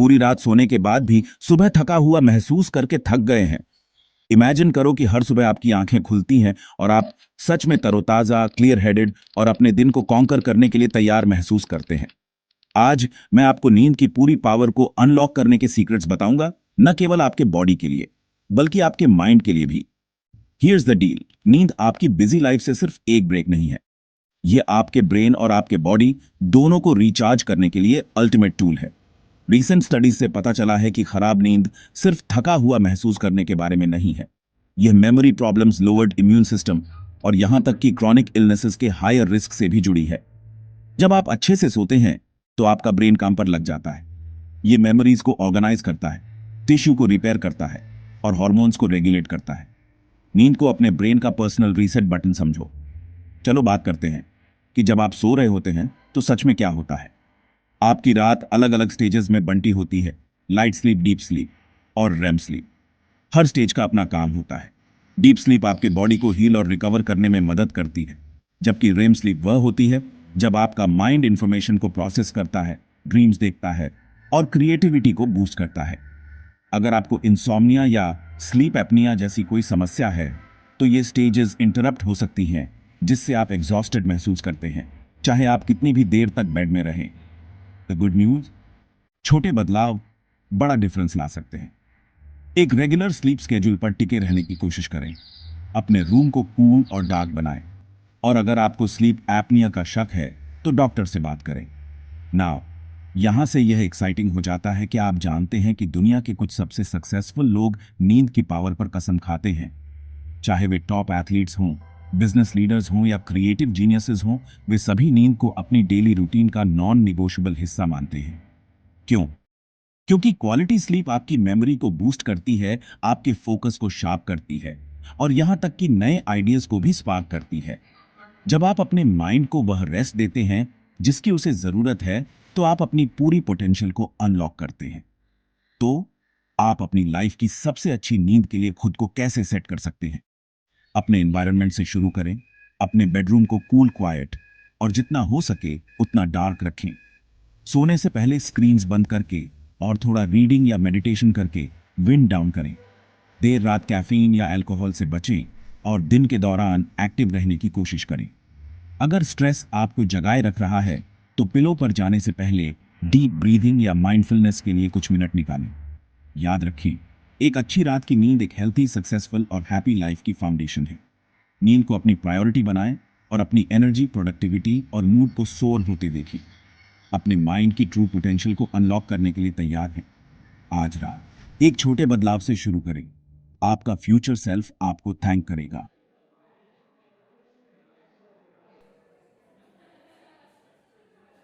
पूरी रात सोने के बाद भी सुबह थका हुआ महसूस करके थक गए हैं। इमेजिन करो कि हर सुबह आपकी आंखें खुलती हैं और आप सच में तरोताजा, क्लियर हेडेड और अपने दिन को कॉन्कर करने के लिए तैयार महसूस करते हैं। आज मैं आपको नींद की पूरी पावर को अनलॉक करने के सीक्रेट्स बताऊंगा, न केवल आपके बॉडी के लिए बल्कि आपके माइंड के लिए भी। हियर्स द डील, नींद आपकी बिजी लाइफ से सिर्फ एक ब्रेक नहीं है। ये आपके ब्रेन और आपके बॉडी दोनों को रिचार्ज करने के लिए अल्टीमेट टूल है। रीसेंट स्टडीज से पता चला है कि खराब नींद सिर्फ थका हुआ महसूस करने के बारे में नहीं है। यह memory problems, lowered immune system और यहां तक कि क्रॉनिक इलनेसेस के हायर रिस्क से भी जुड़ी है। जब आप अच्छे से सोते हैं तो आपका ब्रेन काम पर लग जाता है। ये मेमोरीज को ऑर्गेनाइज करता है, टिश्यू को रिपेयर करता है और हॉर्मोन्स को रेगुलेट करता है। नींद को अपने ब्रेन का पर्सनल रीसेट बटन समझो। चलो बात करते हैं कि जब आप सो रहे होते हैं तो सच में क्या होता है। आपकी रात अलग अलग स्टेजेस में बंटी होती है, लाइट स्लीप, डीप स्लीप और रेम स्लीप। हर स्टेज का अपना काम होता है। डीप स्लीप आपके बॉडी को हील और रिकवर करने में मदद करती है, जबकि रेम स्लीप वह होती है जब आपका माइंड इंफॉर्मेशन को प्रोसेस करता है, ड्रीम्स देखता है और क्रिएटिविटी को बूस्ट करता है। अगर आपको इंसोम्निया या स्लीप एपनिया जैसी कोई समस्या है तो ये स्टेजेस इंटरप्ट हो सकती हैं, जिससे आप एग्जॉस्टेड महसूस करते हैं, चाहे आप कितनी भी देर तक बेड में रहें। द गुड न्यूज, छोटे बदलाव बड़ा डिफरेंस ला सकते हैं। एक रेगुलर स्लीप स्केड्यूल पर टिके रहने की कोशिश करें। अपने रूम को कूल और डार्क बनाएं। और अगर आपको स्लीप एपनिया का शक है तो डॉक्टर से बात करें। नाउ यहां से यह एक्साइटिंग हो जाता है कि आप जानते हैं कि दुनिया के कुछ सबसे सक्सेसफुल लोग नींद की पावर पर कसम खाते हैं। चाहे वे टॉप एथलीट्स हों, बिजनेस लीडर्स हों या क्रिएटिव जीनियसेस हों, वे सभी नींद को अपनी डेली रूटीन का नॉन निगोशिएबल हिस्सा मानते हैं। क्यों? क्योंकि क्वालिटी स्लीप आपकी मेमोरी को बूस्ट करती है, आपके फोकस को शार्प करती है और यहां तक कि नए आइडियाज को भी स्पार्क करती है। जब आप अपने माइंड को वह रेस्ट देते हैं जिसकी उसे जरूरत है, तो आप अपनी पूरी पोटेंशियल को अनलॉक करते हैं। तो आप अपनी लाइफ की सबसे अच्छी नींद के लिए खुद को कैसे सेट कर सकते हैं? अपने एनवायरनमेंट से शुरू करें। अपने बेडरूम को कूल, क्वाइट और जितना हो सके उतना डार्क रखें। सोने से पहले स्क्रीन्स बंद करके और थोड़ा रीडिंग या मेडिटेशन करके विंड डाउन करें। देर रात कैफीन या अल्कोहल से बचें और दिन के दौरान एक्टिव रहने की कोशिश करें। अगर स्ट्रेस आपको जगाए रख रहा है तो पिलो पर जाने से पहले डीप ब्रीदिंग या माइंडफुलनेस के लिए कुछ मिनट निकालें। याद रखें, एक अच्छी रात की नींद एक हेल्थी, सक्सेसफुल और हैप्पी लाइफ की फाउंडेशन है। नींद को अपनी प्रायोरिटी बनाएं और अपनी एनर्जी, प्रोडक्टिविटी और मूड को सोर होते देखें। अपने माइंड की ट्रू पोटेंशियल को अनलॉक करने के लिए तैयार हैं। आज रात एक छोटे बदलाव से शुरू करें। आपका फ्यूचर सेल्फ आपको थैंक करेगा।